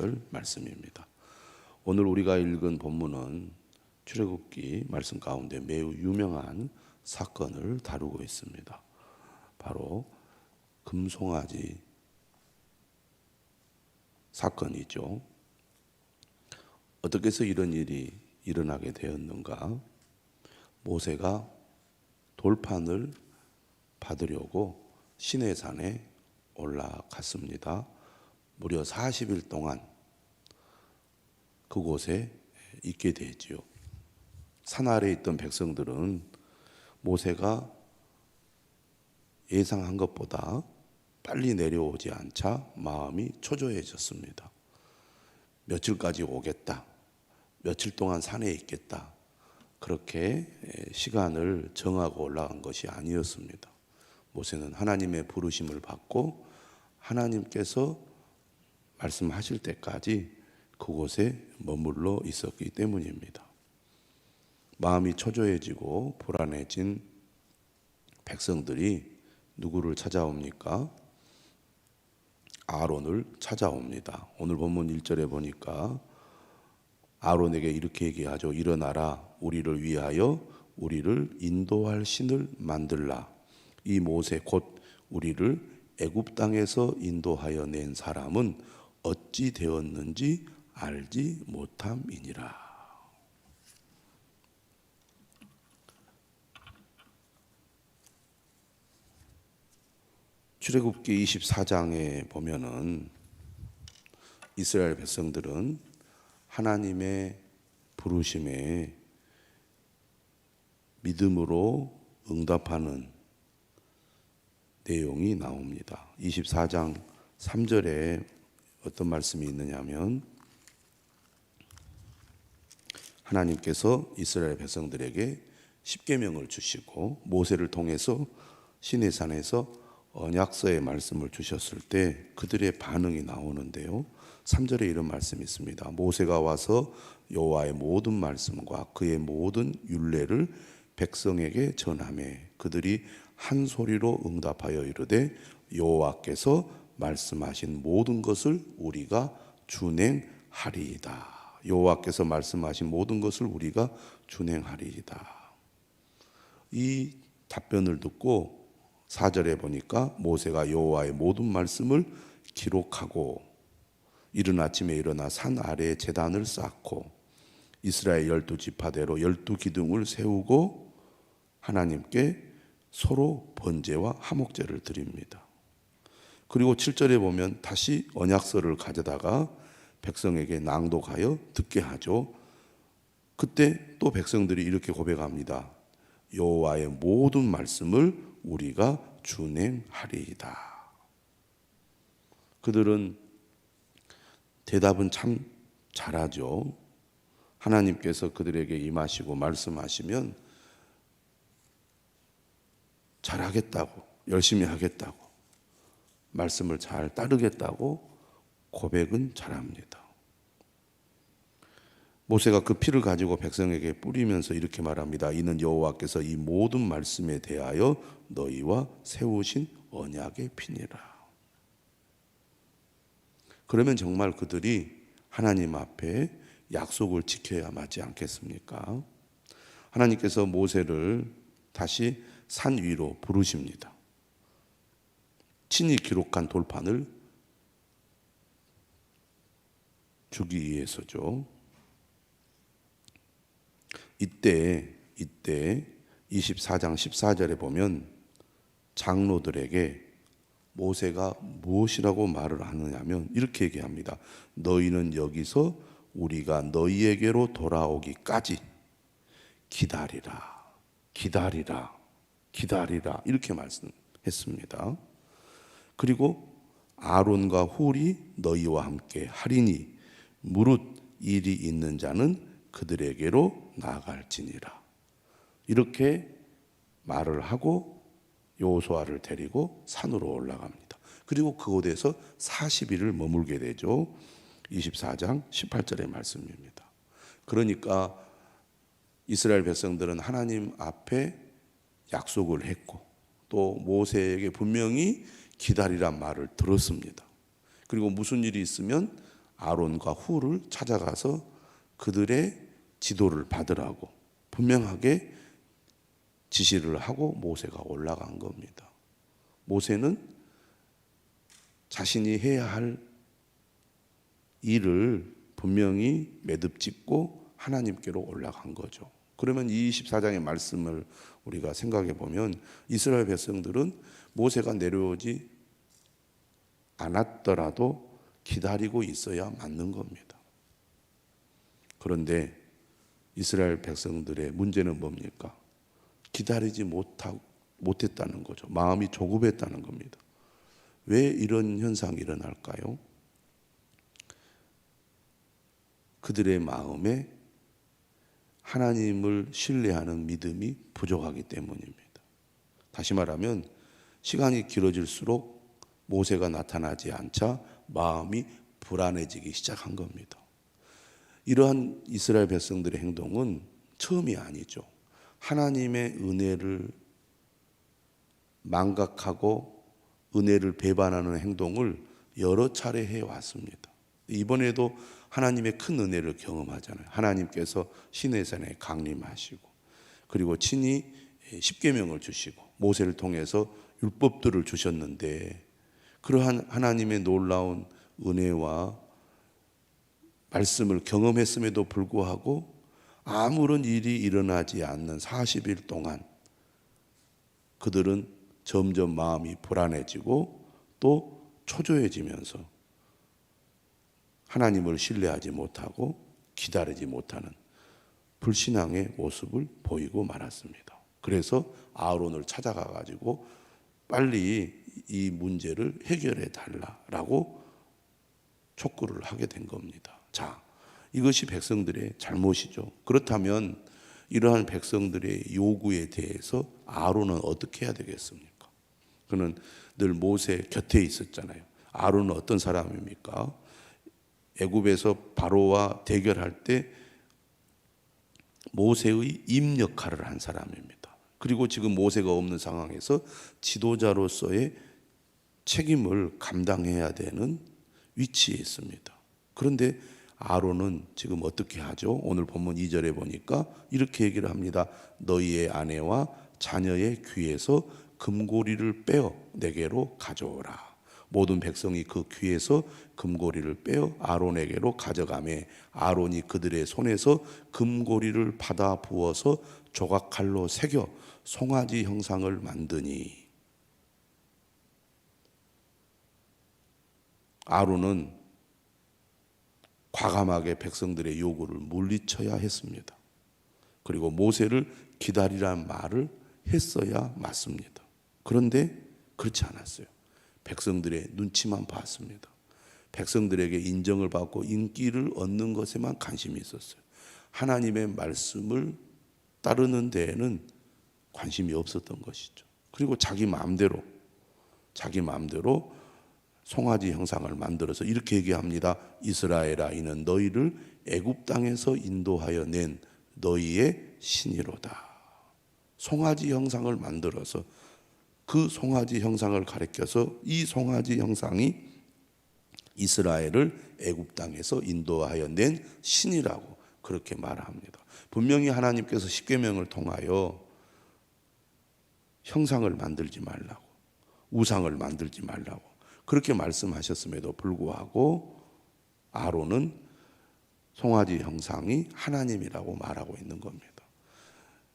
18절 말씀입니다. 오늘 우리가 읽은 본문은 출애굽기 말씀 가운데 매우 유명한 사건을 다루고 있습니다. 바로 금송아지 사건이죠. 어떻게 해서 이런 일이 일어나게 되었는가? 모세가 돌판을 받으려고 시내산에 올라갔습니다. 무려 40일 동안 그곳에 있게 되지요. 산 아래에 있던 백성들은 모세가 예상한 것보다 빨리 내려오지 않자 마음이 초조해졌습니다. 며칠까지 오겠다, 며칠 동안 산에 있겠다, 그렇게 시간을 정하고 올라간 것이 아니었습니다. 모세는 하나님의 부르심을 받고 하나님께서 말씀하실 때까지 그곳에 머물러 있었기 때문입니다. 마음이 초조해지고 불안해진 백성들이 누구를 찾아옵니까? 아론을 찾아옵니다. 오늘 본문 1절에 보니까 아론에게 이렇게 얘기하죠. 일어나라, 우리를 위하여 우리를 인도할 신을 만들라. 이 모세 곧 우리를 애굽 땅에서 인도하여 낸 사람은 어찌 되었는지 알지 못함이니라. 출애굽기 24장에 보면은 이스라엘 백성들은 하나님의 부르심에 믿음으로 응답하는 내용이 나옵니다. 24장 3절에 어떤 말씀이 있느냐면 하나님께서 이스라엘 백성들에게 십계명을 주시고 모세를 통해서 시내산에서 언약서의 말씀을 주셨을 때 그들의 반응이 나오는데요. 3절에 이런 말씀이 있습니다. 모세가 와서 여호와의 모든 말씀과 그의 모든 율례를 백성에게 전하매 그들이 한 소리로 응답하여 이르되 여호와께서 말씀하신 모든 것을 우리가 준행하리이다. 여호와께서 말씀하신 모든 것을 우리가 준행하리이다. 이 답변을 듣고 4절에 보니까 모세가 여호와의 모든 말씀을 기록하고 이른 아침에 일어나 산 아래에 제단을 쌓고 이스라엘 12지파대로 12기둥을 세우고 하나님께 서로 번제와 화목제를 드립니다. 그리고 7절에 보면 다시 언약서를 가져다가 백성에게 낭독하여 듣게 하죠. 그때 또 백성들이 이렇게 고백합니다. 여호와의 모든 말씀을 우리가 준행하리이다. 그들은 대답은 참 잘하죠. 하나님께서 그들에게 임하시고 말씀하시면 잘하겠다고, 열심히 하겠다고, 말씀을 잘 따르겠다고 고백은 잘합니다. 모세가 그 피를 가지고 백성에게 뿌리면서 이렇게 말합니다. 이는 여호와께서 이 모든 말씀에 대하여 너희와 세우신 언약의 피니라. 그러면 정말 그들이 하나님 앞에 약속을 지켜야 맞지 않겠습니까? 하나님께서 모세를 다시 산 위로 부르십니다. 친히 기록한 돌판을 주기 위해서죠. 이때 24장 14절에 보면 장로들에게 모세가 무엇이라고 말을 하느냐면 이렇게 얘기합니다. 너희는 여기서 우리가 너희에게로 돌아오기까지 기다리라, 기다리라, 기다리라 이렇게 말씀했습니다. 그리고 아론과 훌이 너희와 함께 하리니 무릇 일이 있는 자는 그들에게로 나아갈지니라. 이렇게 말을 하고 여호수아를 데리고 산으로 올라갑니다. 그리고 그곳에서 40일을 머물게 되죠. 24장 18절의 말씀입니다. 그러니까 이스라엘 백성들은 하나님 앞에 약속을 했고 또 모세에게 분명히 기다리란 말을 들었습니다. 그리고 무슨 일이 있으면 아론과 훌을 찾아가서 그들의 지도를 받으라고 분명하게 지시를 하고 모세가 올라간 겁니다. 모세는 자신이 해야 할 일을 분명히 매듭 짓고 하나님께로 올라간 거죠. 그러면 이 24장의 말씀을 우리가 생각해 보면 이스라엘 백성들은 모세가 내려오지 않았더라도 기다리고 있어야 맞는 겁니다. 그런데 이스라엘 백성들의 문제는 뭡니까? 기다리지 못했다는 거죠. 마음이 조급했다는 겁니다. 왜 이런 현상이 일어날까요? 그들의 마음에 하나님을 신뢰하는 믿음이 부족하기 때문입니다. 다시 말하면 시간이 길어질수록 모세가 나타나지 않자 마음이 불안해지기 시작한 겁니다. 이러한 이스라엘 백성들의 행동은 처음이 아니죠. 하나님의 은혜를 망각하고 은혜를 배반하는 행동을 여러 차례 해왔습니다. 이번에도 하나님의 큰 은혜를 경험하잖아요. 하나님께서 시내산에 강림하시고 그리고 친히 십계명을 주시고 모세를 통해서 율법들을 주셨는데 그러한 하나님의 놀라운 은혜와 말씀을 경험했음에도 불구하고 아무런 일이 일어나지 않는 40일 동안 그들은 점점 마음이 불안해지고 또 초조해지면서 하나님을 신뢰하지 못하고 기다리지 못하는 불신앙의 모습을 보이고 말았습니다. 그래서 아론을 찾아가 가지고 빨리 이 문제를 해결해 달라라고 촉구를 하게 된 겁니다. 자, 이것이 백성들의 잘못이죠. 그렇다면 이러한 백성들의 요구에 대해서 아론은 어떻게 해야 되겠습니까? 그는 늘 모세 곁에 있었잖아요. 아론은 어떤 사람입니까? 애굽에서 바로와 대결할 때 모세의 임 역할을 한 사람입니다. 그리고 지금 모세가 없는 상황에서 지도자로서의 책임을 감당해야 되는 위치에 있습니다. 그런데 아론은 지금 어떻게 하죠? 오늘 본문 2절에 보니까 이렇게 얘기를 합니다. 너희의 아내와 자녀의 귀에서 금고리를 빼어 내게로 가져오라. 모든 백성이 그 귀에서 금고리를 빼어 아론에게로 가져가매 아론이 그들의 손에서 금고리를 받아 부어서 조각칼로 새겨 송아지 형상을 만드니. 아론은 과감하게 백성들의 요구를 물리쳐야 했습니다. 그리고 모세를 기다리라는 말을 했어야 맞습니다. 그런데 그렇지 않았어요. 백성들의 눈치만 봤습니다. 백성들에게 인정을 받고 인기를 얻는 것에만 관심이 있었어요. 하나님의 말씀을 따르는 데에는 관심이 없었던 것이죠. 그리고 자기 마음대로 송아지 형상을 만들어서 이렇게 얘기합니다. 이스라엘아, 이는 너희를 애굽 땅에서 인도하여 낸 너희의 신이로다. 송아지 형상을 만들어서 그 송아지 형상을 가리켜서 이 송아지 형상이 이스라엘을 애굽 땅에서 인도하여 낸 신이라고 그렇게 말합니다. 분명히 하나님께서 십계명을 통하여 형상을 만들지 말라고, 우상을 만들지 말라고 그렇게 말씀하셨음에도 불구하고 아론은 송아지 형상이 하나님이라고 말하고 있는 겁니다.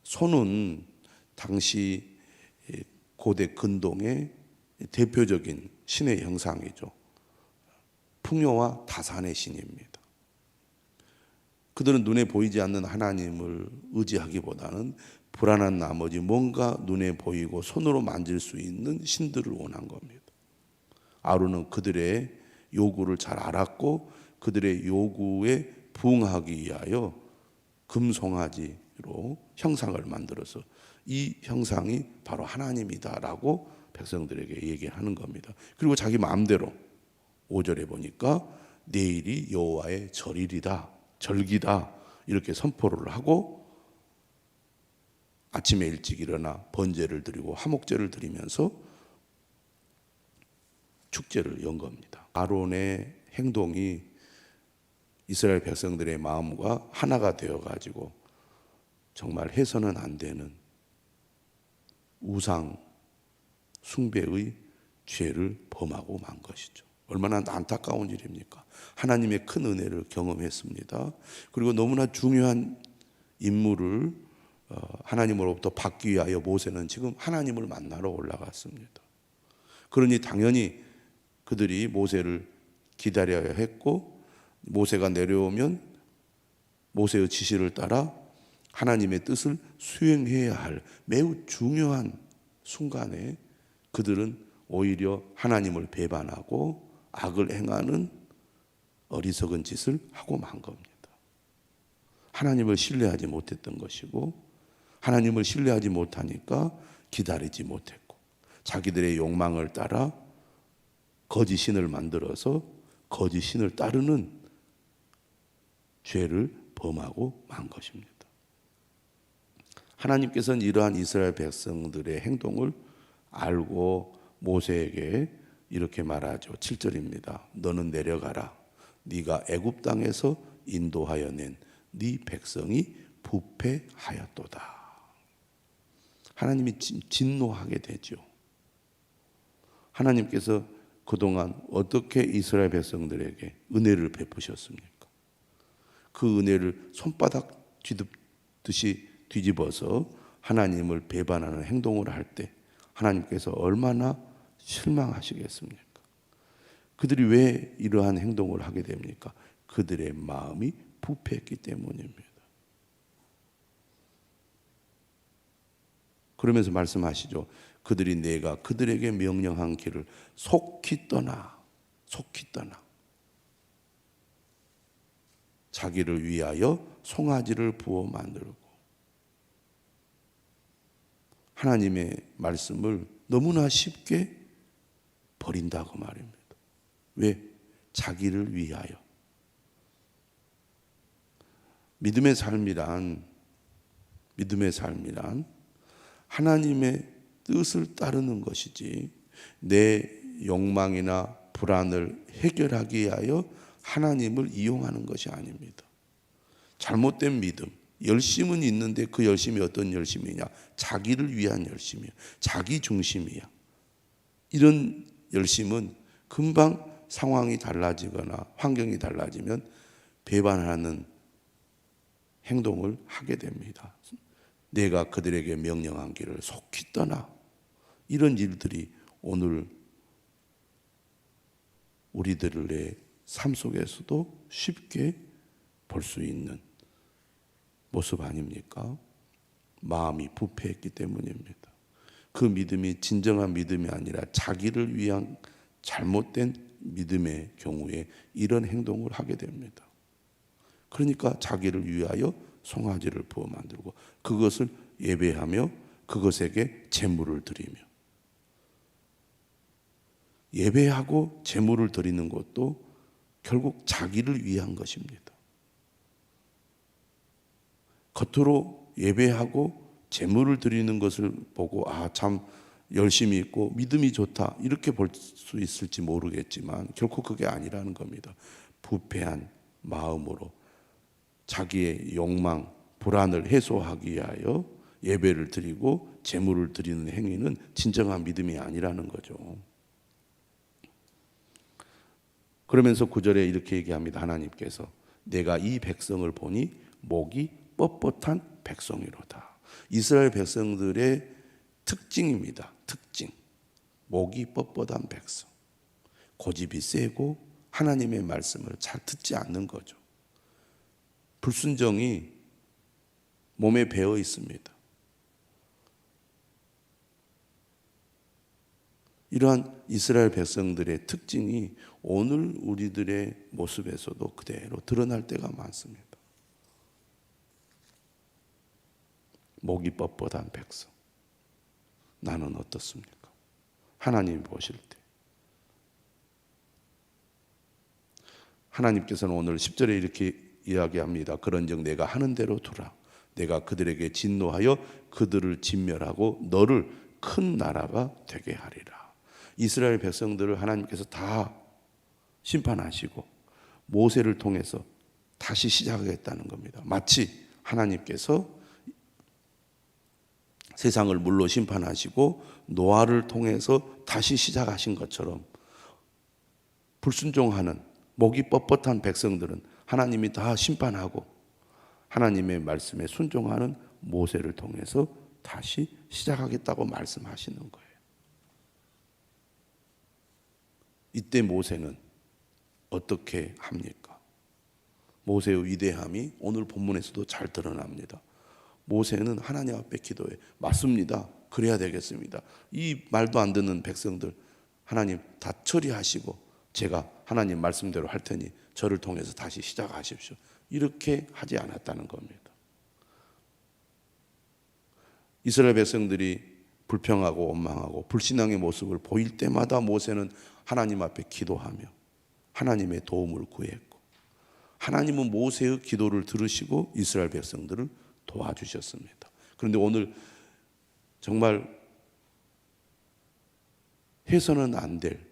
소는 당시 고대 근동의 대표적인 신의 형상이죠. 풍요와 다산의 신입니다. 그들은 눈에 보이지 않는 하나님을 의지하기보다는 불안한 나머지 뭔가 눈에 보이고 손으로 만질 수 있는 신들을 원한 겁니다. 아론은 그들의 요구를 잘 알았고 그들의 요구에 부응하기 위하여 금송아지로 형상을 만들어서 이 형상이 바로 하나님이다라고 백성들에게 얘기하는 겁니다. 그리고 자기 마음대로 5절에 보니까 내일이 여호와의 절일이다, 절기다 이렇게 선포를 하고 아침에 일찍 일어나 번제를 드리고 화목제를 드리면서 축제를 연 겁니다. 아론의 행동이 이스라엘 백성들의 마음과 하나가 되어가지고 정말 해서는 안 되는 우상 숭배의 죄를 범하고 만 것이죠. 얼마나 안타까운 일입니까? 하나님의 큰 은혜를 경험했습니다. 그리고 너무나 중요한 임무를 하나님으로부터 받기 위하여 모세는 지금 하나님을 만나러 올라갔습니다. 그러니 당연히 그들이 모세를 기다려야 했고, 모세가 내려오면 모세의 지시를 따라 하나님의 뜻을 수행해야 할 매우 중요한 순간에 그들은 오히려 하나님을 배반하고 악을 행하는 어리석은 짓을 하고 만 겁니다. 하나님을 신뢰하지 못했던 것이고, 하나님을 신뢰하지 못하니까 기다리지 못했고, 자기들의 욕망을 따라 거짓 신을 만들어서 거짓 신을 따르는 죄를 범하고 만 것입니다. 하나님께서는 이러한 이스라엘 백성들의 행동을 알고 모세에게 이렇게 말하죠. 7절입니다. 너는 내려가라. 네가 애굽 땅에서 인도하여 낸 네 백성이 부패하였도다. 하나님이 진노하게 되죠. 하나님께서 그동안 어떻게 이스라엘 백성들에게 은혜를 베푸셨습니까? 그 은혜를 손바닥 뒤집듯이 뒤집어서 하나님을 배반하는 행동을 할 때 하나님께서 얼마나 실망하시겠습니까? 그들이 왜 이러한 행동을 하게 됩니까? 그들의 마음이 부패했기 때문입니다. 그러면서 말씀하시죠. 그들이 내가 그들에게 명령한 길을 속히 떠나 자기를 위하여 송아지를 부어 만들고, 하나님의 말씀을 너무나 쉽게 버린다고 말입니다. 왜? 자기를 위하여. 믿음의 삶이란 하나님의 뜻을 따르는 것이지, 내 욕망이나 불안을 해결하기 위하여 하나님을 이용하는 것이 아닙니다. 잘못된 믿음, 열심은 있는데 그 열심이 어떤 열심이냐? 자기를 위한 열심이야. 자기 중심이야. 이런 열심은 금방 상황이 달라지거나 환경이 달라지면 배반하는 행동을 하게 됩니다. 내가 그들에게 명령한 길을 속히 떠나. 이런 일들이 오늘 우리들의 삶 속에서도 쉽게 볼 수 있는 모습 아닙니까? 마음이 부패했기 때문입니다. 그 믿음이 진정한 믿음이 아니라 자기를 위한 잘못된 믿음의 경우에 이런 행동을 하게 됩니다. 그러니까 자기를 위하여 송아지를 부어 만들고 그것을 예배하며 그것에게 제물을 드리며, 예배하고 제물을 드리는 것도 결국 자기를 위한 것입니다. 겉으로 예배하고 제물을 드리는 것을 보고 참 열심히 있고 믿음이 좋다 이렇게 볼 수 있을지 모르겠지만 결코 그게 아니라는 겁니다. 부패한 마음으로 자기의 욕망, 불안을 해소하기 위하여 예배를 드리고 제물을 드리는 행위는 진정한 믿음이 아니라는 거죠. 그러면서 9절에 이렇게 얘기합니다. 하나님께서 내가 이 백성을 보니 목이 뻣뻣한 백성이로다. 이스라엘 백성들의 특징입니다. 특징. 목이 뻣뻣한 백성. 고집이 세고 하나님의 말씀을 잘 듣지 않는 거죠. 불순종이 몸에 배어 있습니다. 이러한 이스라엘 백성들의 특징이 오늘 우리들의 모습에서도 그대로 드러날 때가 많습니다. 목이 뻣뻣한 백성. 나는 어떻습니까? 하나님이 보실 때. 하나님께서는 오늘 10절에 이렇게 이야기합니다. 그런즉 내가 하는 대로 두라. 내가 그들에게 진노하여 그들을 진멸하고 너를 큰 나라가 되게 하리라. 이스라엘 백성들을 하나님께서 다 심판하시고 모세를 통해서 다시 시작하겠다는 겁니다. 마치 하나님께서 세상을 물로 심판하시고 노아를 통해서 다시 시작하신 것처럼 불순종하는 목이 뻣뻣한 백성들은 하나님이 다 심판하고 하나님의 말씀에 순종하는 모세를 통해서 다시 시작하겠다고 말씀하시는 거예요. 이때 모세는 어떻게 합니까? 모세의 위대함이 오늘 본문에서도 잘 드러납니다. 모세는 하나님 앞에 기도해. 맞습니다. 그래야 되겠습니다. 이 말도 안 듣는 백성들 하나님 다 처리하시고 제가 하나님 말씀대로 할 테니 저를 통해서 다시 시작하십시오. 이렇게 하지 않았다는 겁니다. 이스라엘 백성들이 불평하고 원망하고 불신앙의 모습을 보일 때마다 모세는 하나님 앞에 기도하며 하나님의 도움을 구했고 하나님은 모세의 기도를 들으시고 이스라엘 백성들을 도와주셨습니다. 그런데 오늘 정말 해서는 안 될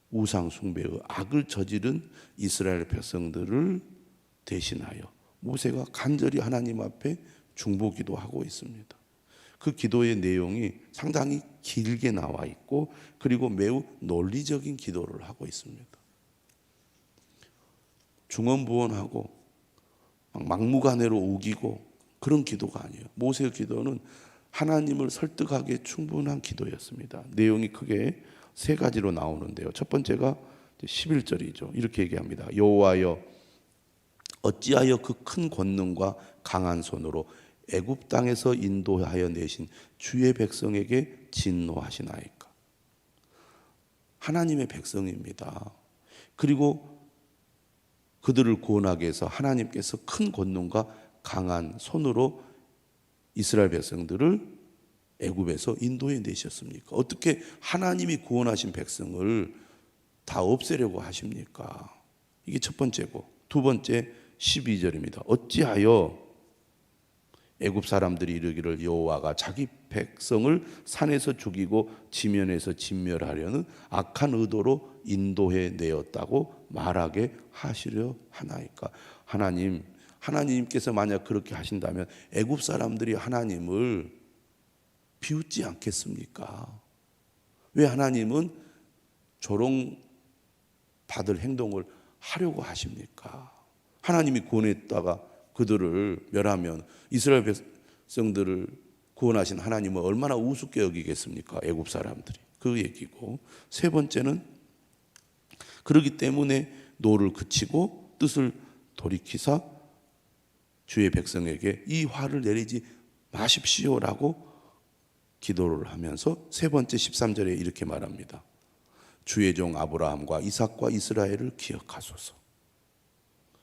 우상 숭배의 악을 저지른 이스라엘 백성들을 대신하여 모세가 간절히 하나님 앞에 중보기도 하고 있습니다. 그 기도의 내용이 상당히 길게 나와 있고 그리고 매우 논리적인 기도를 하고 있습니다. 중언부언하고 막무가내로 우기고 그런 기도가 아니에요. 모세의 기도는 하나님을 설득하기에 충분한 기도였습니다. 내용이 크게 세 가지로 나오는데요. 첫 번째가 11절이죠. 이렇게 얘기합니다. 여호와여 어찌하여 그 큰 권능과 강한 손으로 애굽 땅에서 인도하여 내신 주의 백성에게 진노하시나이까. 하나님의 백성입니다. 그리고 그들을 구원하기 위해서 하나님께서 큰 권능과 강한 손으로 이스라엘 백성들을 애굽에서 인도해 내셨습니까? 어떻게 하나님이 구원하신 백성을 다 없애려고 하십니까? 이게 첫 번째고, 두 번째 12절입니다. 어찌하여 애굽 사람들이 이르기를 여호와가 자기 백성을 산에서 죽이고 지면에서 진멸하려는 악한 의도로 인도해 내었다고 말하게 하시려 하나이까. 하나님께서 만약 그렇게 하신다면 애굽 사람들이 하나님을 비웃지 않겠습니까? 왜 하나님은 조롱받을 행동을 하려고 하십니까? 하나님이 구원했다가 그들을 멸하면 이스라엘 백성들을 구원하신 하나님은 얼마나 우습게 여기겠습니까? 애굽 사람들이. 그 얘기고, 세 번째는 그러기 때문에 노를 그치고 뜻을 돌이키사 주의 백성에게 이 화를 내리지 마십시오라고 기도를 하면서 세 번째 13절에 이렇게 말합니다. 주의 종 아브라함과 이삭과 이스라엘을 기억하소서.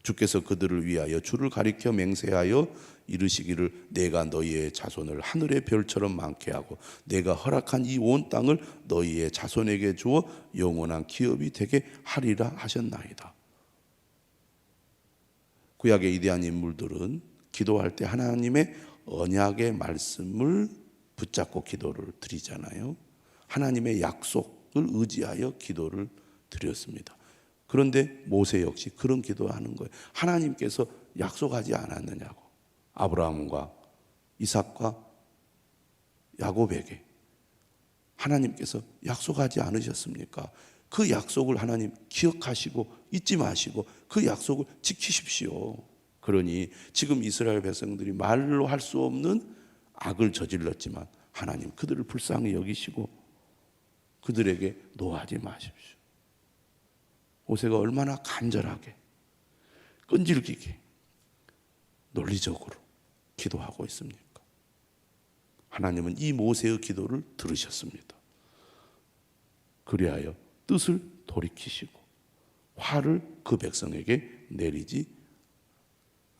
주께서 그들을 위하여 주를 가리켜 맹세하여 이르시기를 내가 너희의 자손을 하늘의 별처럼 많게 하고 내가 허락한 이 온 땅을 너희의 자손에게 주어 영원한 기업이 되게 하리라 하셨나이다. 구약의 위대한 인물들은 기도할 때 하나님의 언약의 말씀을 붙잡고 기도를 드리잖아요. 하나님의 약속을 의지하여 기도를 드렸습니다. 그런데 모세 역시 그런 기도하는 거예요. 하나님께서 약속하지 않았느냐고. 아브라함과 이삭과 야곱에게 하나님께서 약속하지 않으셨습니까? 그 약속을 하나님 기억하시고 잊지 마시고 그 약속을 지키십시오. 그러니 지금 이스라엘 백성들이 말로 할 수 없는 악을 저질렀지만 하나님 그들을 불쌍히 여기시고 그들에게 노하지 마십시오. 모세가 얼마나 간절하게 끈질기게 논리적으로 기도하고 있습니까? 하나님은 이 모세의 기도를 들으셨습니다. 그리하여 뜻을 돌이키시고 화를 그 백성에게 내리지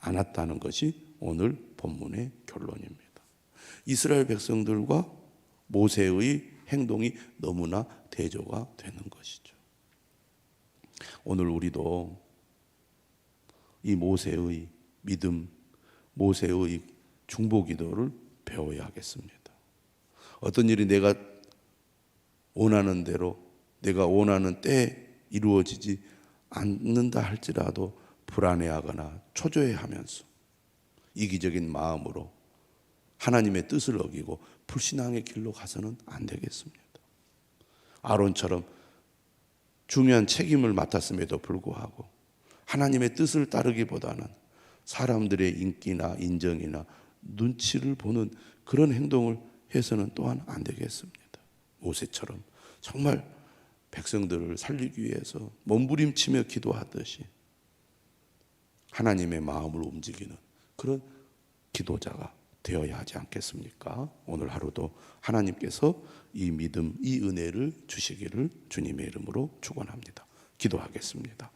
않았다는 것이 오늘 본문의 결론입니다. 이스라엘 백성들과 모세의 행동이 너무나 대조가 되는 것이죠. 오늘 우리도 이 모세의 믿음, 모세의 중보기도를 배워야 하겠습니다. 어떤 일이 내가 원하는 대로 내가 원하는 때에 이루어지지 않는다 할지라도 불안해하거나 초조해하면서 이기적인 마음으로 하나님의 뜻을 어기고 불신앙의 길로 가서는 안 되겠습니다. 아론처럼 중요한 책임을 맡았음에도 불구하고 하나님의 뜻을 따르기보다는 사람들의 인기나 인정이나 눈치를 보는 그런 행동을 해서는 또한 안 되겠습니다. 모세처럼 정말 백성들을 살리기 위해서 몸부림치며 기도하듯이 하나님의 마음을 움직이는 그런 기도자가 되어야 하지 않겠습니까? 오늘 하루도 하나님께서 이 믿음, 이 은혜를 주시기를 주님의 이름으로 축원합니다. 기도하겠습니다.